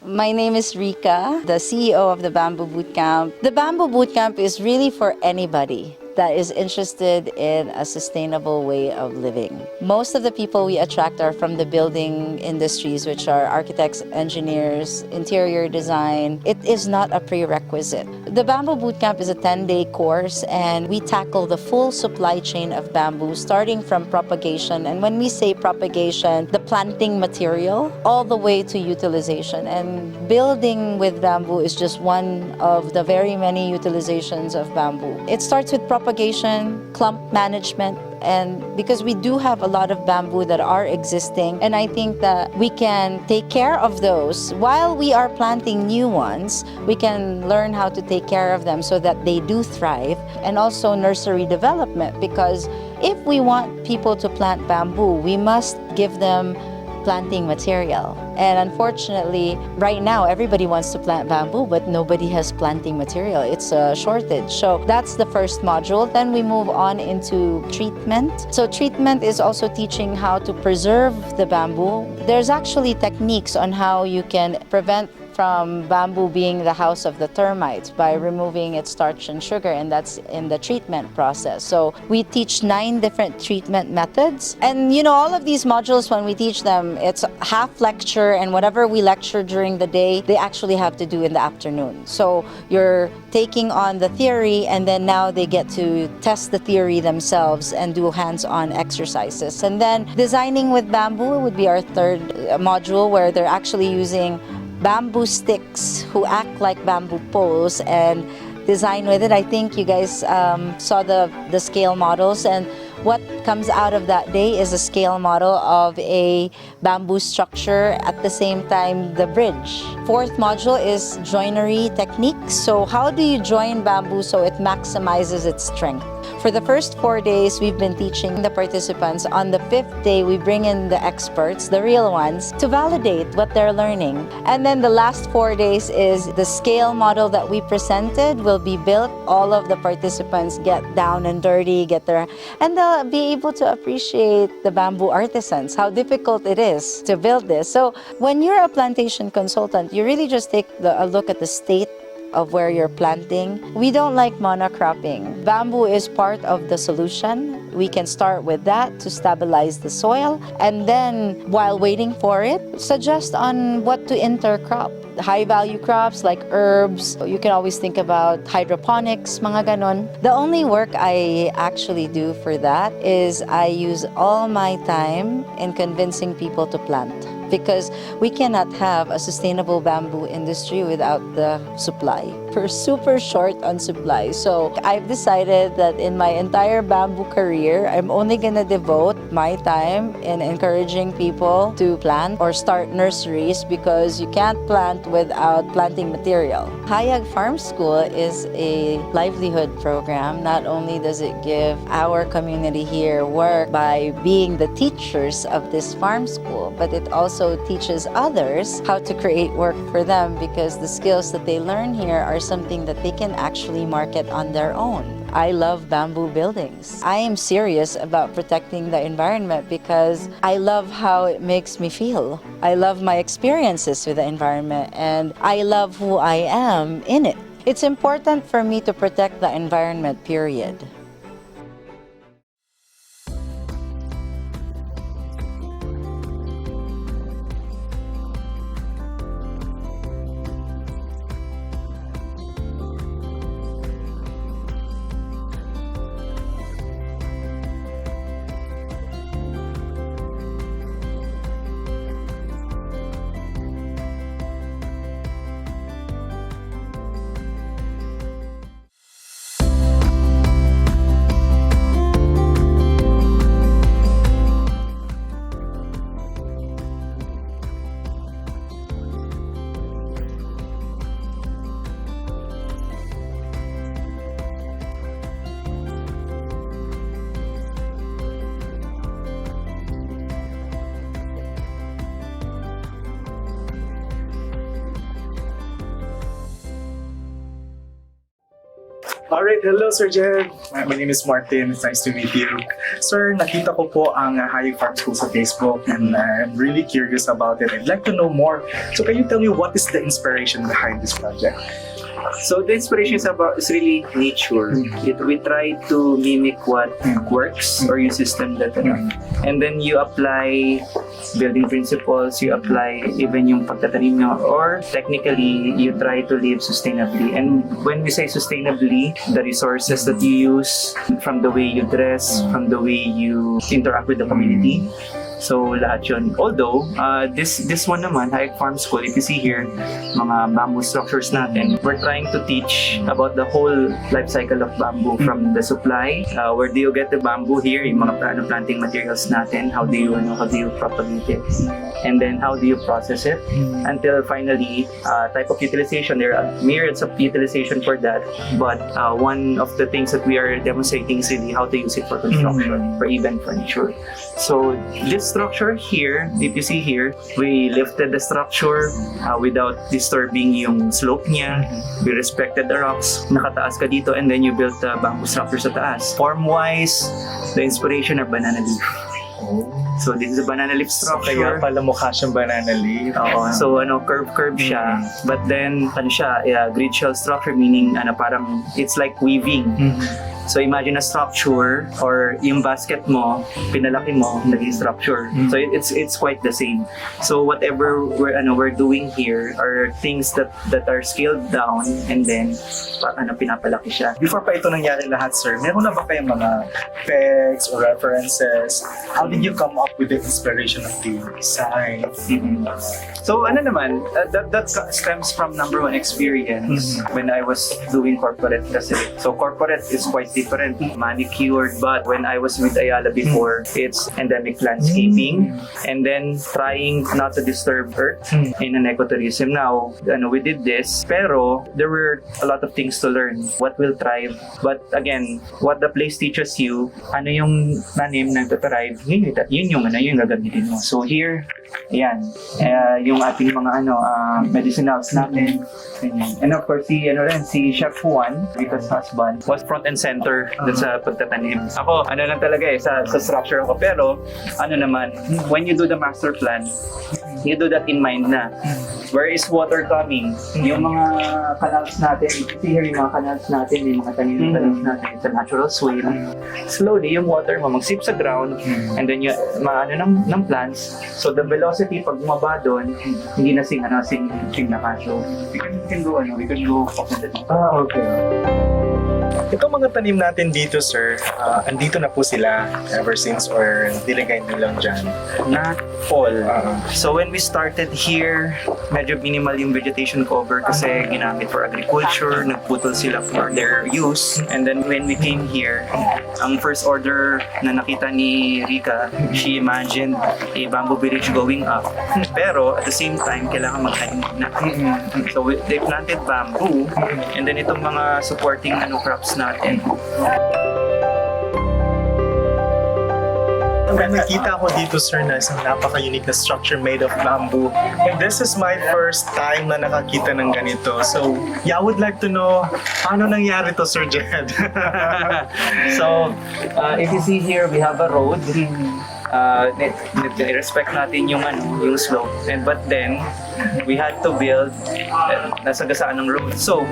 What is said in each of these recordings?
My name is Rica, the CEO of the Bamboo Bootcamp. The Bamboo Bootcamp is really for anybody that is interested in a sustainable way of living. Most of the people we attract are from the building industries, which are architects, engineers, interior design. It is not a prerequisite. The Bamboo Bootcamp is a 10-day course, and we tackle the full supply chain of bamboo, starting from propagation. And when we say propagation, the planting material, all the way to utilization. And building with bamboo is just one of the very many utilizations of bamboo. It starts with propagation, clump management, and because we do have a lot of bamboo that are existing, and I think that we can take care of those while we are planting new ones. We can learn how to take care of them so that they do thrive, and also nursery development, because if we want people to plant bamboo, we must give them planting material. And unfortunately, right now, everybody wants to plant bamboo, but nobody has planting material. It's a shortage. So that's the first module. Then we move on into treatment. So treatment is also teaching how to preserve the bamboo. There's actually techniques on how you can prevent from bamboo being the house of the termites by removing its starch and sugar, and that's in the treatment process. So we teach 9 different treatment methods. And all of these modules, when we teach them, it's half lecture, and whatever we lecture during the day, they actually have to do in the afternoon. So you're taking on the theory, and then now they get to test the theory themselves and do hands-on exercises. And then designing with bamboo would be our third module, where they're actually using bamboo sticks who act like bamboo poles and design with it. I think you guys saw the scale models, and what comes out of that day is a scale model of a bamboo structure, at the same time the bridge. Fourth module is joinery techniques. So how do you join bamboo so it maximizes its strength? For the first 4 days, we've been teaching the participants. On the 5th day, we bring in the experts, the real ones, to validate what they're learning. And then the last 4 days is the scale model that we presented will be built. All of the participants get down and dirty, and they'll be able to appreciate the bamboo artisans, how difficult it is to build this. So when you're a plantation consultant, you really just take a look at the state of where you're planting. We don't like monocropping. Bamboo is part of the solution. We can start with that to stabilize the soil, and then while waiting for it, suggest on what to intercrop. High-value crops like herbs. You can always think about hydroponics, mga ganon. The only work I actually do for that is I use all my time in convincing people to plant, because we cannot have a sustainable bamboo industry without the supply. We're super short on supply. So I've decided that in my entire bamboo career, I'm only gonna devote my time in encouraging people to plant or start nurseries, because you can't plant without planting material. Hayag Farm School is a livelihood program. Not only does it give our community here work by being the teachers of this farm school, but it also teaches others how to create work for them, because the skills that they learn here are something that they can actually market on their own. I love bamboo buildings. I am serious about protecting the environment because I love how it makes me feel. I love my experiences with the environment, and I love who I am in it. It's important for me to protect the environment, period. Alright, hello Sir Jed. My name is Martin. It's nice to meet you. Sir, nakita ko po ang Hayag Farm School sa Facebook and I'm really curious about it. I'd like to know more. So can you tell me what is the inspiration behind this project? So the inspiration is really nature. We try to mimic what works or yung system that and then you apply building principles, you apply even yung pagtatanim nyo, or technically you try to live sustainably. And when we say sustainably, the resources that you use, from the way you dress, from the way you interact with the community, so lahat yun. Although, this one naman, Hayag Farm School, if you see here, mga bamboo structures natin, we're trying to teach about the whole life cycle of bamboo, from the supply, where do you get the bamboo here, yung mga planting materials natin, how do you propagate it, and then how do you process it, until finally, type of utilization. There are myriads of utilization for that, but one of the things that we are demonstrating is really how to use it for construction, for even furniture. So this structure here, if you see here, we lifted the structure without disturbing yung slope niya. We respected the rocks. Nakataas ka dito and then you built the bamboo structure sa taas. Form-wise, the inspiration are banana leaf. So this is a banana leaf structure. Kaya pala mukha siyang banana leaf. So curve siya. But then grid shell structure, meaning parang it's like weaving. So imagine a structure or yung basket mo, pinalaki mo, naging structure. So it's quite the same. So whatever we're doing here are things that are scaled down and then pinapalaki siya. Before pa ito nangyari lahat, sir, meron na ba kayong mga pegs or references? How did you come up with the inspiration of the design? So naman, that stems from number one experience when I was doing corporate kasi. So corporate is quite different, manicured, but when I was with Ayala before, it's endemic landscaping and then trying not to disturb earth in an ecotourism. Now, we did this, pero there were a lot of things to learn. What will thrive? But again, what the place teaches you, ano yung tanim na thrive, yun yung gagamitin mo. So here, ayan, yung ating mga medicinals natin. And of course, si Chef Juan, Rica's husband, was front and center dun sa pagtatanim. Ako, lang talaga sa structure ako. Pero, naman, when you do the master plan, you do that in mind na. Where is water coming? Yung mga canals natin, see here yung mga canals natin, yung mga tanim ng canals natin, it's a natural swale. Slowly, yung water mo mag-sip sa ground, and then yung ng plants. So the velocity pag bumaba doon, hindi na sing na kaso. We can go up and down. Okay. Itong mga tanim natin dito, sir, andito na po sila ever since or nilagay nyo lang dyan? Not all. So when we started here, medyo minimal yung vegetation cover kasi ginamit for agriculture, nagputol sila for their use. And then when we came here, ang first order na nakita ni Rica, she imagined a bamboo village going up. Pero at the same time, kailangan magtanim na. So they planted bamboo and then itong mga supporting crops natin. Nakita ko dito, sir, na isang napaka-unique na structure made of bamboo. And this is my first time na nakakita ng ganito. So, I would like to know, paano nangyari to, Sir Jed? So, if you see here, we have a road. Respect natin yung slope. But then, we had to build nasagasaan ng road. So,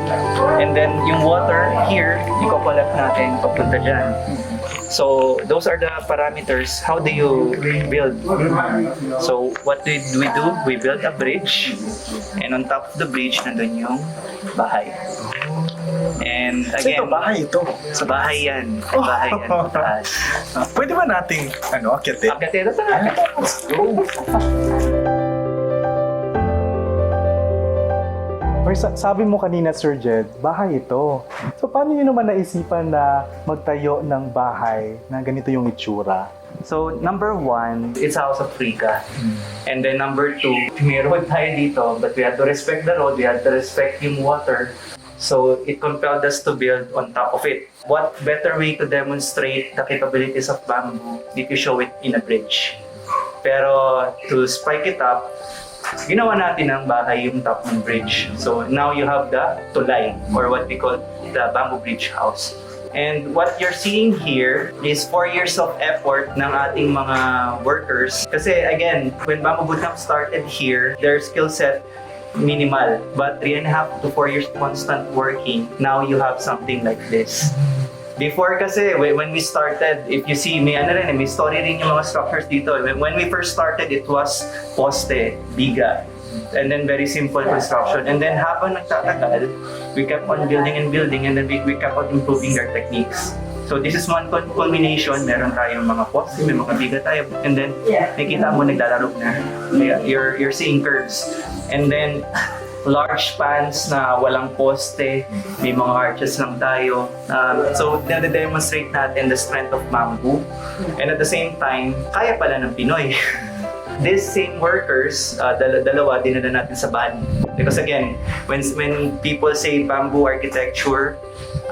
and then yung water here, i-collect natin papunta dyan. So, those are the parameters. How do you build? So, what did we do? We built a bridge. And on top of the bridge, nandun yung bahay. And again, bahay ito? Sa bahay yan. Bahay yan. Taas. Pwede ba nating, akyatin? Akyatin. Let's go. Sabi mo kanina, Sir Jed, bahay ito. So, paano nyo naman naisipan na magtayo ng bahay na ganito yung itsura? So, number one, it's House of Rica. And then number two, may road tayo dito, but we had to respect the road, we had to respect yung water. So, it compelled us to build on top of it. What better way to demonstrate the capabilities of bamboo if you show it in a bridge? Pero, to spike it up, ginawa natin ang bahay yung top ng bridge. So now you have the tulay or what we call the bamboo bridge house. And what you're seeing here is 4 years of effort ng ating mga workers. Kasi again, when Bamboo Bootcamp started here, their skill set minimal. But 3.5 to 4 years constant working, now you have something like this. Before kasi, when we started, if you see, may story rin yung mga structures dito. When we first started, it was poste, biga, and then very simple construction. And then habang nagtatagal, we kept on building and building, and then we kept on improving our techniques. So this is one culmination. Meron tayong mga poste, may mga biga tayo, and then nakikita mo naglalaro na. You're seeing curves. And then large spans na walang poste, may mga arches lang tayo. So, na-demonstrate natin the strength of bamboo. And at the same time, kaya pala ng Pinoy. These same workers, dalawa, dinala natin sa Bali. Because again, when people say bamboo architecture,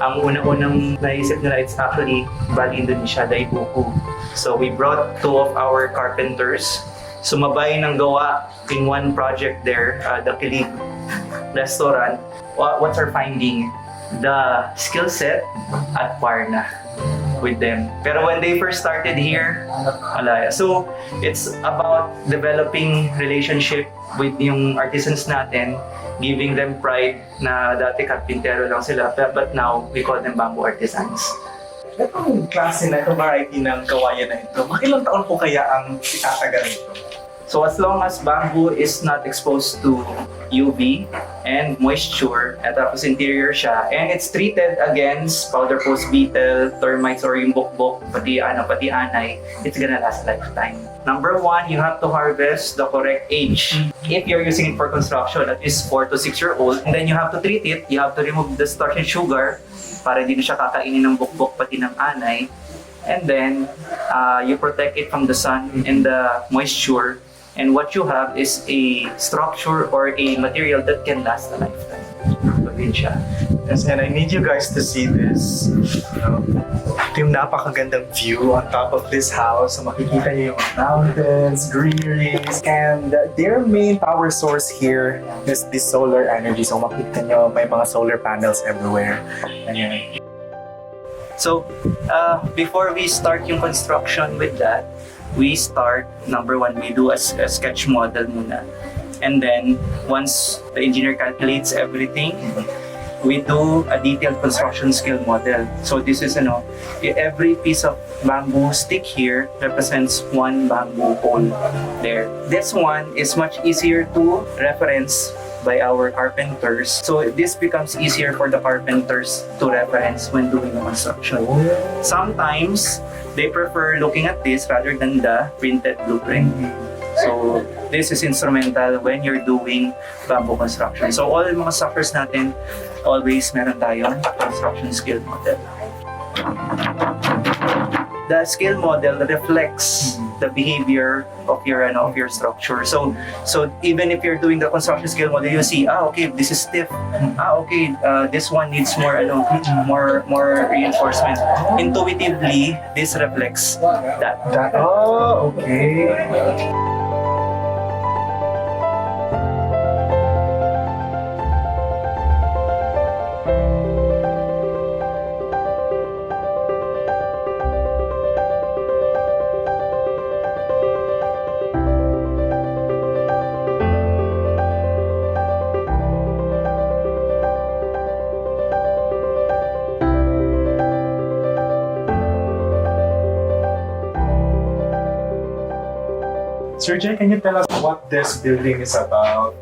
ang unang naisip nila, it's actually Bali, Indonesia, Daibuku. So, we brought 2 of our carpenters, sumabay ng gawa in one project there, the Kilig restaurant. What's our finding? The skill set at par na with them. Pero when they first started here, wala. So, it's about developing relationship with yung artisans natin, giving them pride na dati karpintero lang sila, but now we call them bamboo artisans. Itong klase na ito, variety ng kawayan na ito, ilang taon po kaya ang itatagal nito? So as long as bamboo is not exposed to UV and moisture, at tapos interior siya, and it's treated against powder post beetle, termites, or yung bukbok, pati anay, it's gonna last lifetime. Number 1, you have to harvest the correct age. If you're using it for construction, at least 4 to 6 year old, and then you have to treat it, you have to remove the starch and sugar para hindi na siya kakainin ng bukbok pati ng anay. And then, you protect it from the sun and the moisture. And what you have is a structure or a material that can last a lifetime. Yes, and I need you guys to see this. Ito yung napakagandang view on top of this house. So makikita niyo yung mountains, greeneries, and their main power source here is the solar energy. So makikita niyo may mga solar panels everywhere. Ayan. So, before we start yung construction with that, we start, number 1, we do a sketch model muna. And then, once the engineer calculates everything, we do a detailed construction skill model. So this is, every piece of bamboo stick here represents one bamboo pole there. This one is much easier to reference by our carpenters. So this becomes easier for the carpenters to reference when doing the construction. Sometimes, they prefer looking at this rather than the printed blueprint. So, this is instrumental when you're doing bamboo construction. So, all mga suckers natin, always meron tayong construction skill model. The skill model reflects the behavior of your structure. So even if you're doing the construction skill model, you see, okay, this is stiff. Okay, this one needs more more reinforcement. Intuitively, this reflects that. Oh, okay. Sir Jay, can you tell us what this building is about?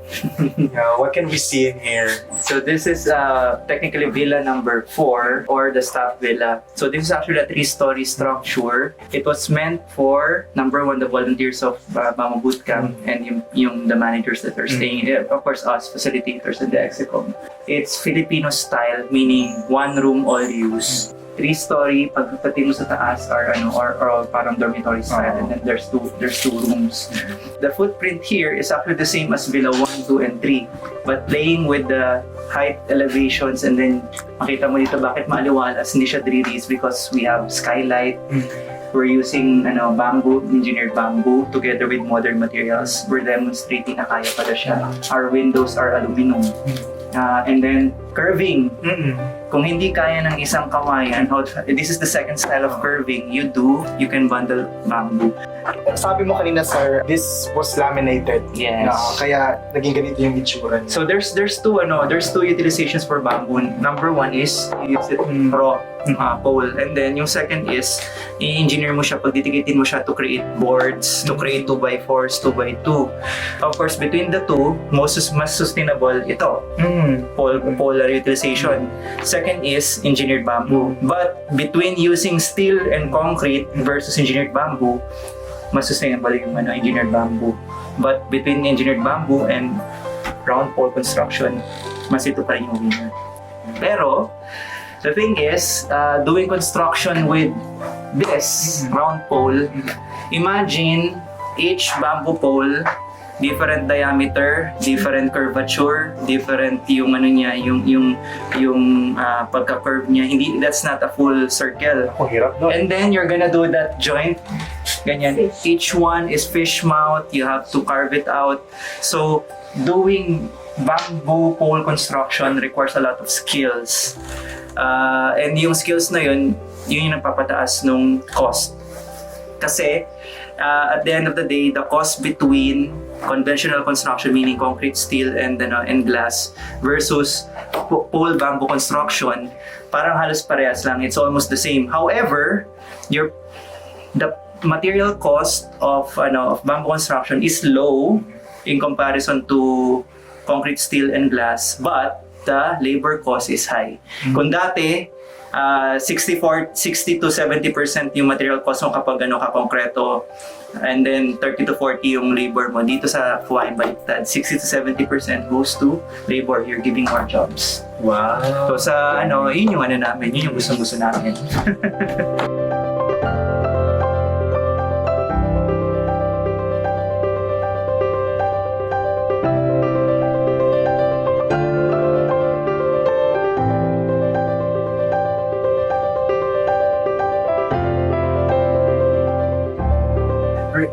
What can we see in here? So this is technically villa number 4 or the staff villa. So this is actually a 3-story structure. It was meant for, number 1, the volunteers of Bamboo Bootcamp and the managers that are staying here. Of course, us, facilitators and the execom. It's Filipino style, meaning 1 room all use. 3-story, pagdating mo sa taas or parang dormitory style, and then there's two rooms. The footprint here is actually the same as Villa 1, 2, and 3, but playing with the height elevations, and then makita mo dito bakit maaliwalas, hindi siya 3D because we have skylight. We're using bamboo, engineered bamboo together with modern materials. We're demonstrating na kaya pala siya. Our windows are aluminum. And then curving. Kung hindi kaya ng isang kawayan, this is the second style of curving, you can bundle bamboo. Sabi mo kanina, sir, this was laminated. Yes. Kaya naging ganito yung itsura niya. So there's two utilizations for bamboo. Number one is you use it raw pole, and then yung second is i-engineer mo siya, pagditikitin mo siya to create boards, to create 2x4s, 2x2. Of course, between the two, mas sustainable ito, polar utilization. Second is engineered bamboo. But between using steel and concrete versus engineered bamboo, mas sustainable yung engineered bamboo. But between engineered bamboo and round pole construction, mas ito pa rin yung winner. Pero, the thing is, doing construction with this round pole, imagine each bamboo pole, different diameter, different curvature, different yung niya, yung pagka-curve niya. That's not a full circle. Hirap, no? And then you're gonna do that joint. Ganyan. Each one is fish mouth. You have to carve it out. So doing bamboo pole construction requires a lot of skills. And yung skills na yun yung nagpapataas nung cost. Kasi at the end of the day, the cost between conventional construction, meaning concrete, steel, and glass, versus pole bamboo construction, parang halos parehas lang. It's almost the same. However, the material cost of bamboo construction is low in comparison to concrete, steel, and glass, but the labor cost is high. Kung dati 60 to 70% yung material cost mo kapag ka-konkreto, and then 30 to 40 yung labor mo. Dito sa Hawaii baliktad, 60 to 70% goes to labor. You're giving more jobs. Wow. So sa yun yung namin, yun yung gusto namin.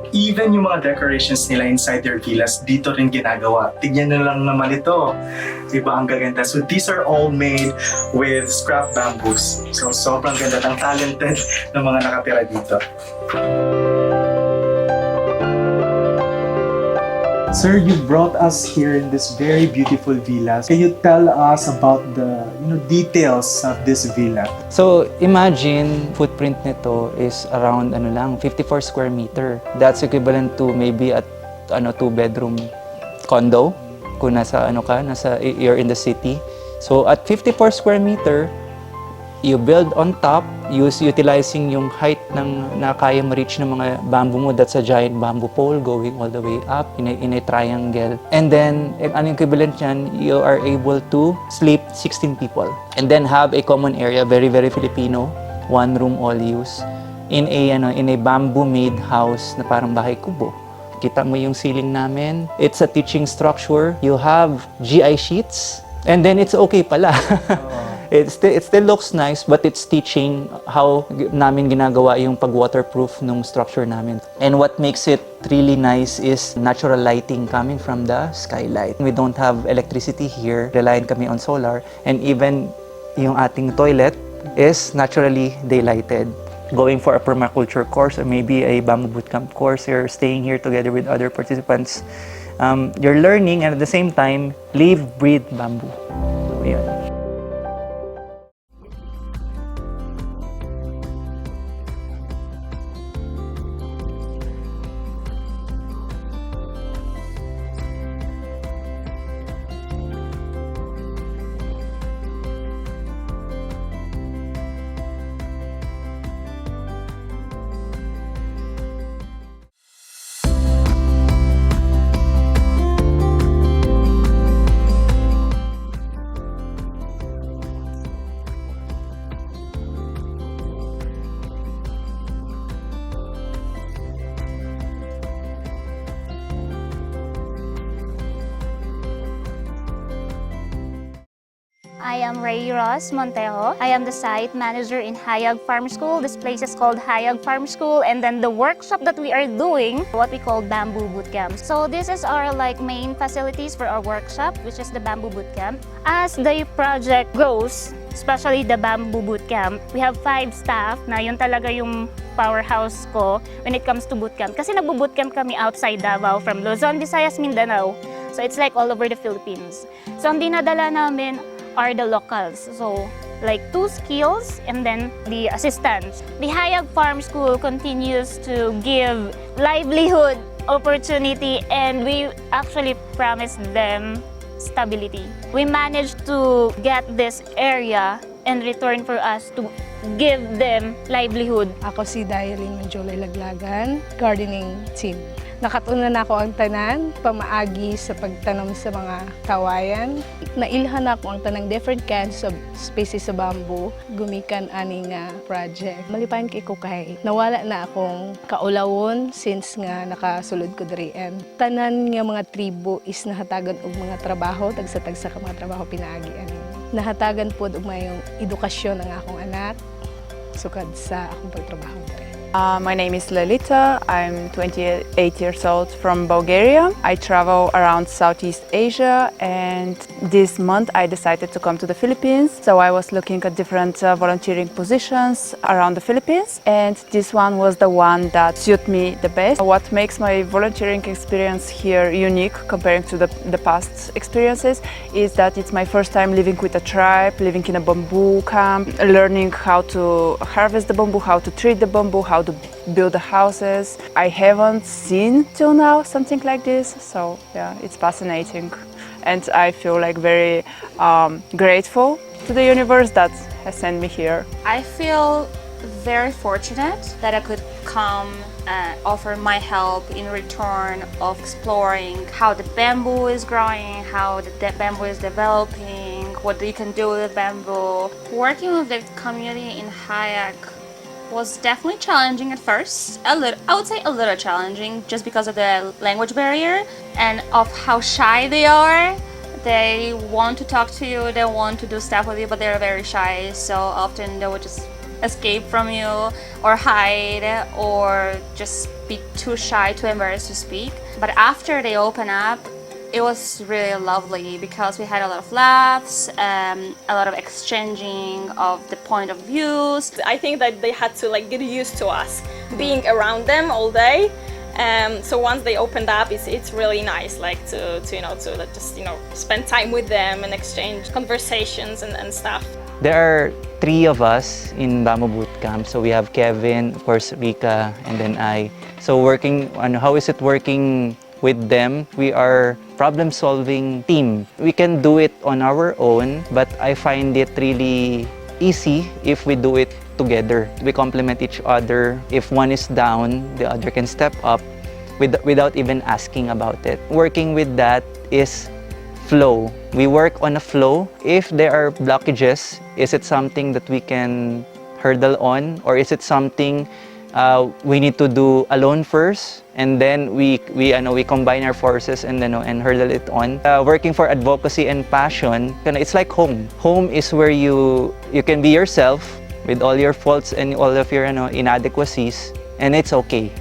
Even yung mga decorations nila inside their villas, dito rin ginagawa. Tignan na lang naman ito. Diba, ang gaganda. So these are all made with scrap bamboos. So sobrang ganda. Ang talented ng mga nakatira dito. Sir, you brought us here in this very beautiful villa. Can you tell us about the details of this villa? So imagine footprint nito is around 54 square meter. That's equivalent to maybe a 2-bedroom condo kung you're in the city. So at 54 square meter, you build on top, utilizing yung height na kaya ma-reach ng mga bamboo mo. That's a giant bamboo pole going all the way up in a triangle. And then, an equivalent yan, you are able to sleep 16 people. And then have a common area, very, very Filipino, one room all use, in a bamboo-made house na parang bahay kubo. Kita mo yung ceiling namin. It's a teaching structure. You have GI sheets. And then it's okay pala. It still looks nice, but it's teaching how namin ginagawa yung pag-waterproof ng structure namin. And what makes it really nice is natural lighting coming from the skylight. We don't have electricity here, reliant kami on solar, and even yung ating toilet is naturally daylighted. Going for a permaculture course or maybe a bamboo bootcamp course, you're staying here together with other participants. You're learning and at the same time, live, breathe bamboo. So, yun. I am Ray Ross Montejo. I am the site manager in Hayag Farm School. This place is called Hayag Farm School, and then the workshop that we are doing, what we call Bamboo Bootcamp. So this is our main facilities for our workshop, which is the Bamboo Bootcamp. As the project grows, especially the Bamboo Bootcamp. We have 5 staff na yun talaga yung powerhouse ko when it comes to bootcamp. Kasi nagbo-bootcamp kami outside Davao from Luzon, Visayas, Mindanao. So it's like all over the Philippines. So ang dinadala namin are the locals. So like 2 skills and then the assistants. The Hayag Farm School continues to give livelihood opportunity and we actually promised them stability. We managed to get this area in return for us to give them livelihood. Ako si Dialing Manjolay Laglagan, gardening team. Nakatunan ako ang tanan, pamaagi sa pagtanom sa mga kawayan. Nailhan ako ang tanang different kinds of species sa bamboo, gumikan ani nga project. Malipayan kay ko kay nawala na akong kaulawon since nga nakasulod ko diri and tanan nga mga tribo is nahatagan og mga trabaho, tagsa-tagsa ka mga trabaho pinaagi ani. Nahatagan pod og mayong edukasyon ang akong anak sukad sa akong pagtrabaho diri. My name is Lolita. I'm 28 years old from Bulgaria. I travel around Southeast Asia and this month I decided to come to the Philippines. So I was looking at different volunteering positions around the Philippines and this one was the one that suited me the best. What makes my volunteering experience here unique comparing to the past experiences is that it's my first time living with a tribe, living in a bamboo camp, learning how to harvest the bamboo, how to treat the bamboo, how to build the houses. I haven't seen till now something like this, so yeah, it's fascinating. And I feel like very grateful to the universe that has sent me here. I feel very fortunate that I could come and offer my help in return of exploring how the bamboo is growing, how the bamboo is developing, what you can do with bamboo. Working with the community in Hayag was definitely challenging at first. I would say a little challenging just because of the language barrier and of how shy they are. They want to talk to you, they want to do stuff with you, but they're very shy. So often they would just escape from you or hide or just be too shy, too embarrassed to speak. But after they open up, it was really lovely because we had a lot of laughs, a lot of exchanging of the point of views. I think that they had to like get used to us being around them all day. So once they opened up, it's really nice, like to just spend time with them and exchange conversations and stuff. There are 3 of us in Bamboo Bootcamp. So we have Kevin, of course, Rica, and then I. So working on how is it working with them? We are problem-solving team. We can do it on our own, but I find it really easy if we do it together. We complement each other. If one is down, the other can step up without even asking about it. Working with that is flow. We work on a flow. If there are blockages, is it something that we can hurdle on, or is it something we need to do alone first, and then we combine our forces and and hurdle it on. Working for advocacy and passion, it's like home. Home is where you can be yourself with all your faults and all of your inadequacies, and it's okay.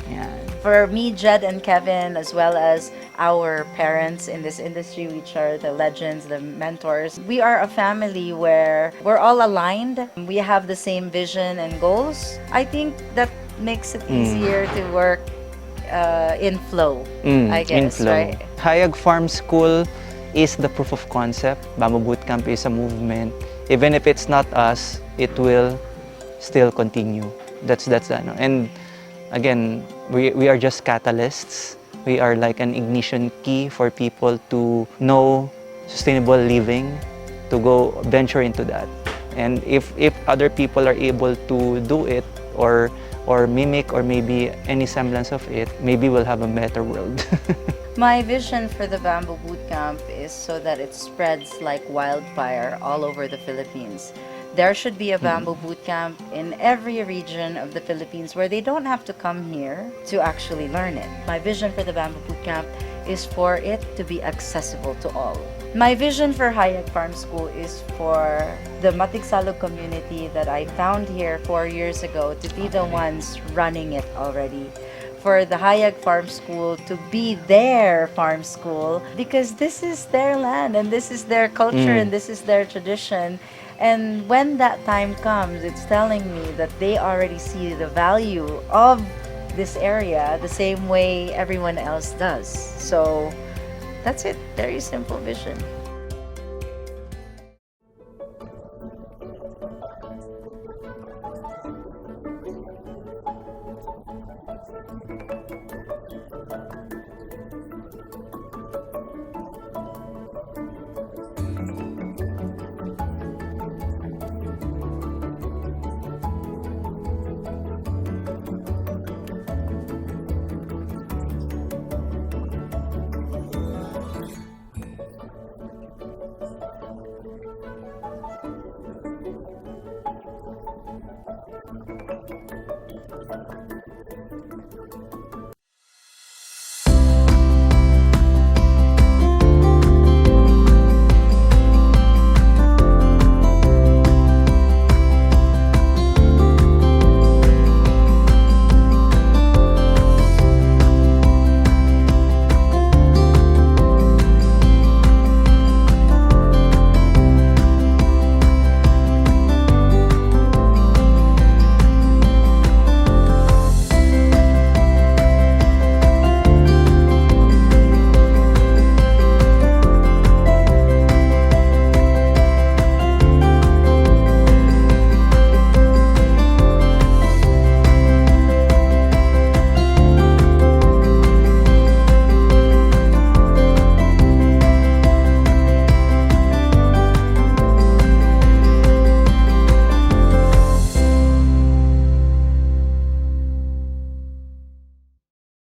Yeah. For me, Jed and Kevin, as well as our parents in this industry, which are the legends, the mentors, we are a family where we're all aligned. We have the same vision and goals. I think that makes it easier to work in flow, I guess, in flow. right? Hayag Farm School is the proof of concept. Bamboo Bootcamp is a movement. Even if it's not us, it will still continue. That's and again, we are just catalysts. We are like an ignition key for people to know sustainable living, to go venture into that. And if other people are able to do it or mimic or maybe any semblance of it, maybe we'll have a better world. My vision for the Bamboo Bootcamp is so that it spreads like wildfire all over the Philippines. There should be a Bamboo Bootcamp in every region of the Philippines where they don't have to come here to actually learn it. My vision for the Bamboo Bootcamp is for it to be accessible to all. My vision for Hayag Farm School is for the Matigsalog community that I found here 4 years ago to be the ones running it already. For the Hayag Farm School to be their farm school, because this is their land and this is their culture and this is their tradition. And when that time comes, it's telling me that they already see the value of this area the same way everyone else does. So that's it. Very simple vision.